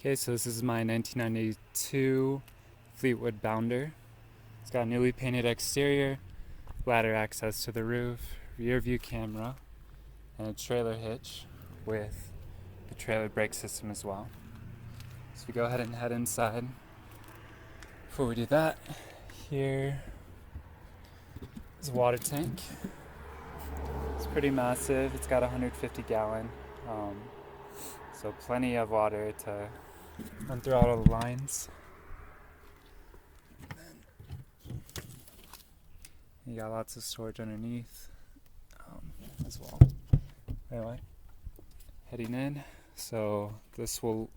Okay, so this is my 1992 Fleetwood Bounder. It's got a newly painted exterior, ladder access to the roof, rear view camera, and a trailer hitch with the trailer brake system as well. So we go ahead and head inside. Before we do that, here is a water tank. It's pretty massive. It's got 150 gallon. So plenty of water to run through all the lines. You got lots of storage underneath as well. Anyway, heading in. So this will,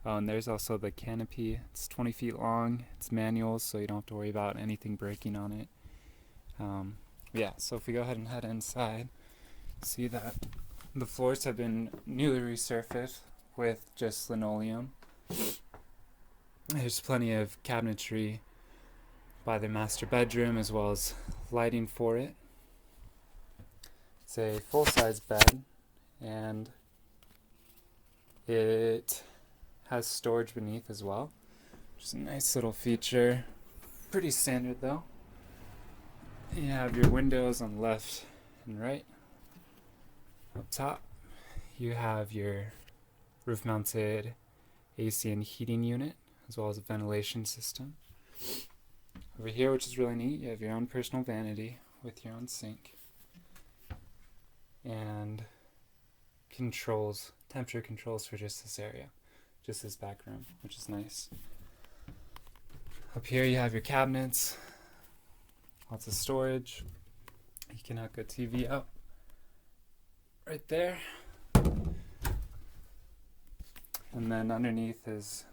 and there's also the canopy. It's 20 feet long. It's manual, so you don't have to worry about anything breaking on it. Yeah, so if we go ahead and head inside, see that the floors have been newly resurfaced with just linoleum. There's plenty of cabinetry by the master bedroom as well as lighting for it. It's a full-size bed and it has storage beneath as well, which is a nice little feature. Pretty standard though. You have your windows on the left and right. Up top you have your roof-mounted AC and heating unit as well as a ventilation system. Over here, which is really neat, you have your own personal vanity with your own sink and controls, temperature controls for just this area, just this back room, which is nice. Up here you have your cabinets, lots of storage. You can hook a TV up right there. And then underneath is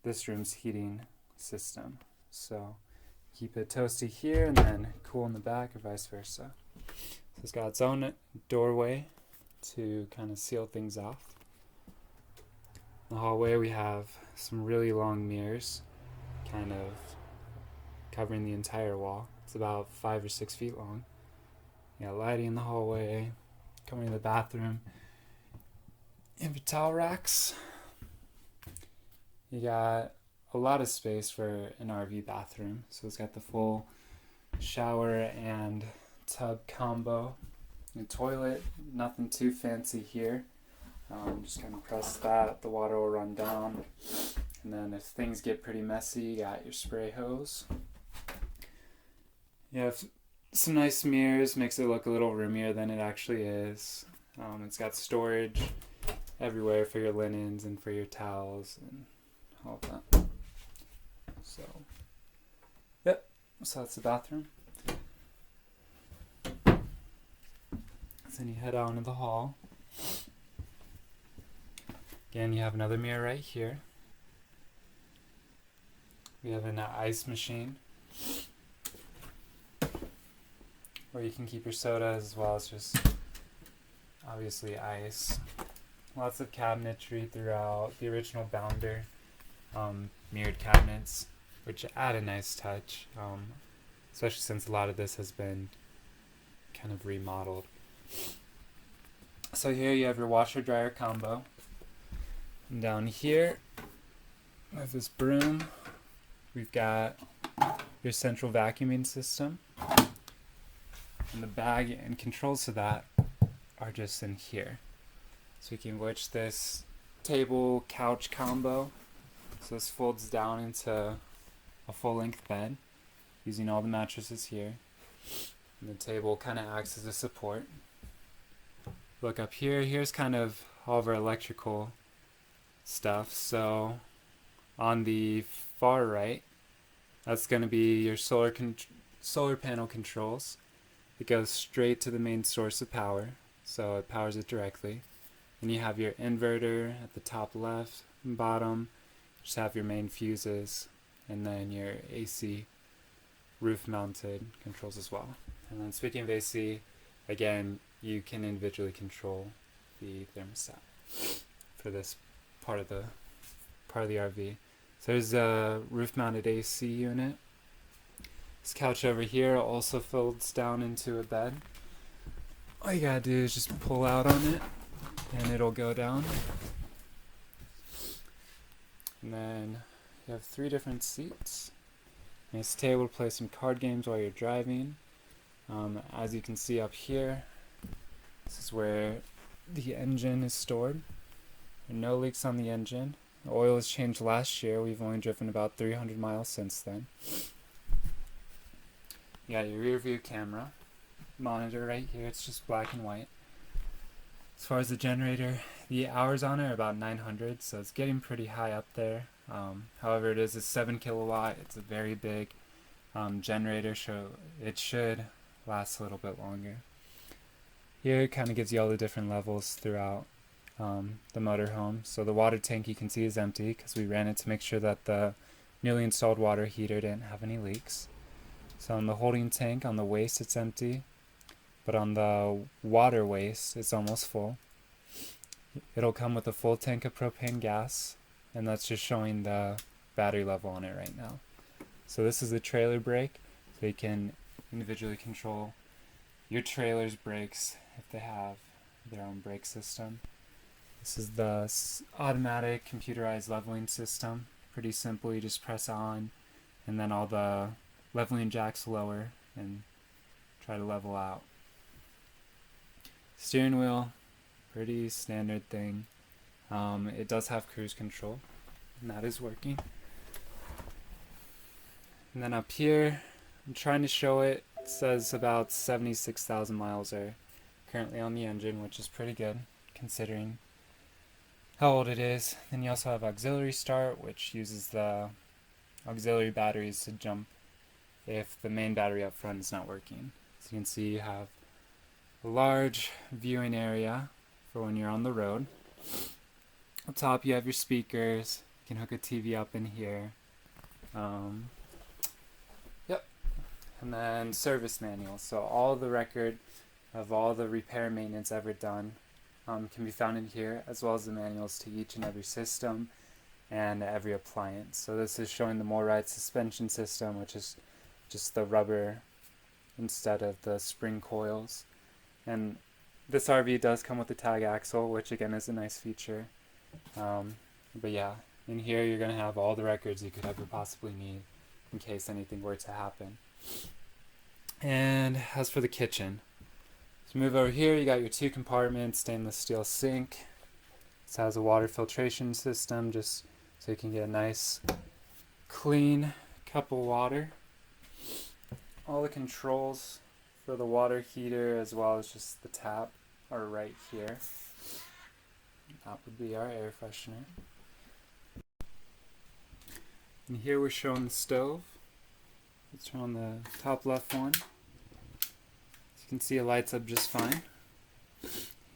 this room's heating system. So keep it toasty here and then cool in the back or vice versa. So it's got its own doorway to kind of seal things off. In the hallway we have some really long mirrors kind of covering the entire wall. It's about 5 or 6 feet long. You got lighting in the hallway, coming to the bathroom. You have your towel racks. You got a lot of space for an RV bathroom. So it's got the full shower and tub combo. The toilet, nothing too fancy here. Just kind of press that, the water will run down. And then if things get pretty messy, you got your spray hose. You have some nice mirrors, makes it look a little roomier than it actually is. It's got storage everywhere for your linens and for your towels and all of that. So, yep, so that's the bathroom. Then you head out into the hall. Again, you have another mirror right here. We have an ice machine where you can keep your soda as well as just obviously ice. Lots of cabinetry throughout. The original Bounder mirrored cabinets, which add a nice touch, especially since a lot of this has been kind of remodeled. So here you have your washer dryer combo. And down here with this broom, we've got your central vacuuming system. And the bag and controls to that are just in here. So you can switch this table couch combo. So this folds down into a full length bed using all the mattresses here. And the table kind of acts as a support. Look up here, here's kind of all of our electrical stuff. So on the far right, that's going to be your solar panel controls. It goes straight to the main source of power, so it powers it directly. And you have your inverter at the top left and bottom. Just have your main fuses, and then your AC roof-mounted controls as well. And then speaking of AC, again, you can individually control the thermostat for this part of the RV. So there's a roof-mounted AC unit. This couch over here also folds down into a bed. All you gotta do is just pull out on it and it'll go down. And then you have 3 different seats. Nice table to play some card games while you're driving. As you can see up here, this is where the engine is stored. There are no leaks on the engine. The oil was changed last year. We've only driven about 300 miles since then. You got your rear view camera monitor right here. It's just black and white. As far as the generator, the hours on it are about 900, so it's getting pretty high up there. However, it is a 7 kilowatt. It's a very big generator, so it should last a little bit longer. Here it kind of gives you all the different levels throughout the motorhome. So the water tank you can see is empty because we ran it to make sure that the newly installed water heater didn't have any leaks. So on the holding tank, on the waste, it's empty, but on the water waste, it's almost full. It'll come with a full tank of propane gas, and that's just showing the battery level on it right now. So this is the trailer brake, so you can individually control your trailer's brakes if they have their own brake system. This is the automatic computerized leveling system. Pretty simple, you just press on, and then all the leveling jacks lower and try to level out. Steering wheel, pretty standard thing. It does have cruise control, and that is working. And then up here, I'm trying to show it. It says about 76,000 miles are currently on the engine, which is pretty good considering how old it is. Then you also have auxiliary start, which uses the auxiliary batteries to jump if the main battery up front is not working. So you can see you have a large viewing area for when you're on the road. Up top you have your speakers. You can hook a TV up in here. And then service manual. So all the record of all the repair and maintenance ever done can be found in here, as well as the manuals to each and every system and every appliance. So this is showing the MORride suspension system, which is just the rubber instead of the spring coils. And this RV does come with a tag axle, which again is a nice feature. But yeah, in here you're going to have all the records you could ever possibly need in case anything were to happen. And as for the kitchen, so move over here, you got your 2 compartments, stainless steel sink. This has a water filtration system just so you can get a nice clean cup of water. All the controls for the water heater as well as just the tap are right here. That would be our air freshener. And here we're showing the stove. Let's turn on the top left one. As you can see, it lights up just fine.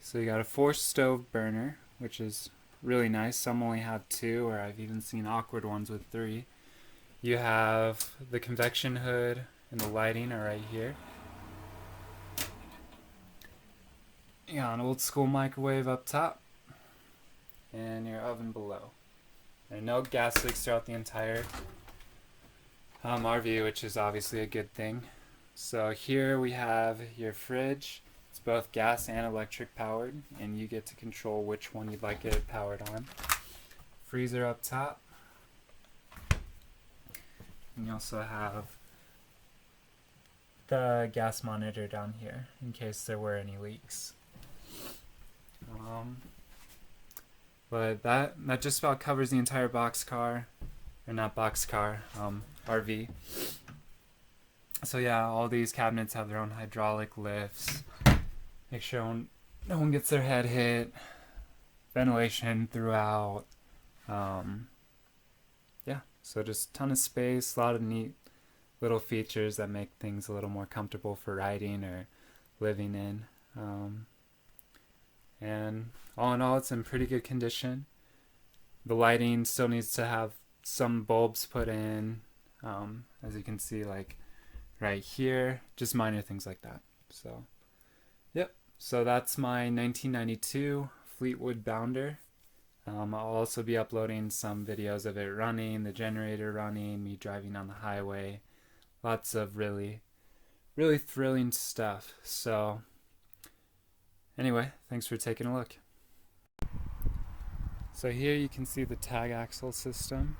So you got a 4 stove burner, which is really nice. Some only have 2, or I've even seen awkward ones with 3. You have the convection hood and the lighting are right here. You got an old school microwave up top and your oven below. There are no gas leaks throughout the entire RV, which is obviously a good thing. So here we have your fridge. It's both gas and electric powered, and you get to control which one you'd like it powered on. Freezer up top. And you also have the gas monitor down here in case there were any leaks. But that just about covers the entire boxcar, or not boxcar, RV. So yeah, all these cabinets have their own hydraulic lifts. Make sure no one gets their head hit. Ventilation throughout. Yeah, so just a ton of space, a lot of neat little features that make things a little more comfortable for riding or living in. And all in all, it's in pretty good condition. The lighting still needs to have some bulbs put in, as you can see, like right here, just minor things like that. So yep, so that's my 1992 Fleetwood Bounder. I'll also be uploading some videos of it running, the generator running, me driving on the highway, lots of really thrilling stuff. So anyway, thanks for taking a look. So here you can see the tag axle system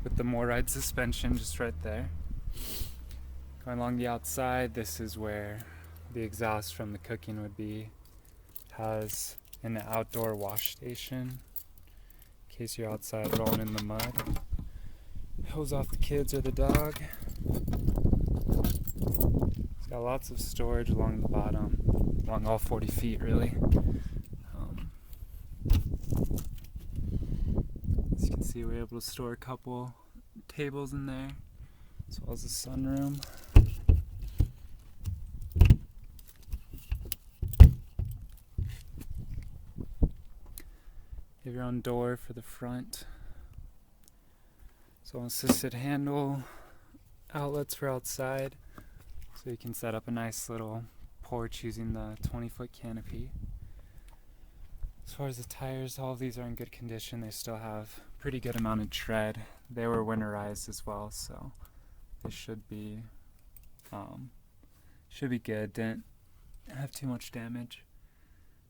with the more ride suspension just right there. Going along the outside, this is where the exhaust from the cooking would be. Has an outdoor wash station in case you're outside rolling in the mud. Hose off the kids or the dog. It's got lots of storage along the bottom, along all 40 feet really. As you can see, we're able to store a couple tables in there, as well as a sunroom. You have your own door for the front. So assisted handle, outlets for outside, so you can set up a nice little porch using the 20-foot canopy. As far as the tires, all of these are in good condition. They still have pretty good amount of tread. They were winterized as well, so they should be good. Didn't have too much damage.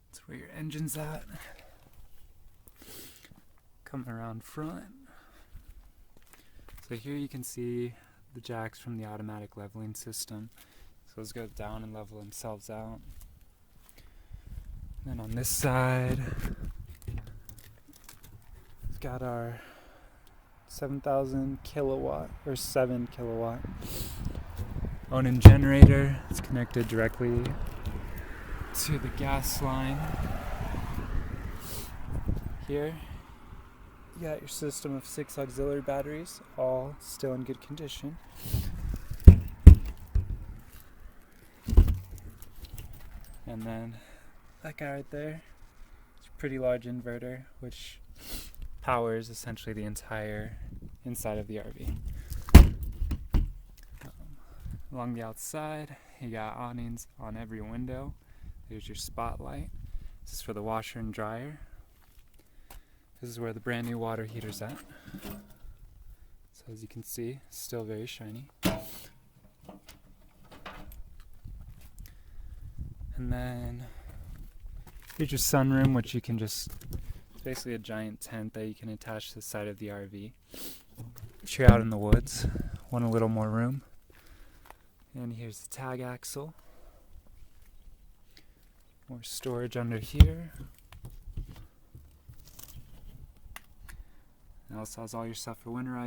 That's where your engine's at. Coming around front. So here you can see the jacks from the automatic leveling system. So those go down and level themselves out. And then on this side, we've got our 7,000 kilowatt or 7 kilowatt Onan generator. It's connected directly to the gas line. Here, you got your system of 6 auxiliary batteries, all still in good condition. And then that guy right there, it's a pretty large inverter, which powers essentially the entire inside of the RV. Along the outside, you got awnings on every window. There's your spotlight. This is for the washer and dryer. This is where the brand new water heater's at. So as you can see, still very shiny. And then here's your sunroom, which you can just, it's basically a giant tent that you can attach to the side of the RV. If you're out in the woods, want a little more room. And here's the tag axle. More storage under here. It also has all your stuff for winterizing.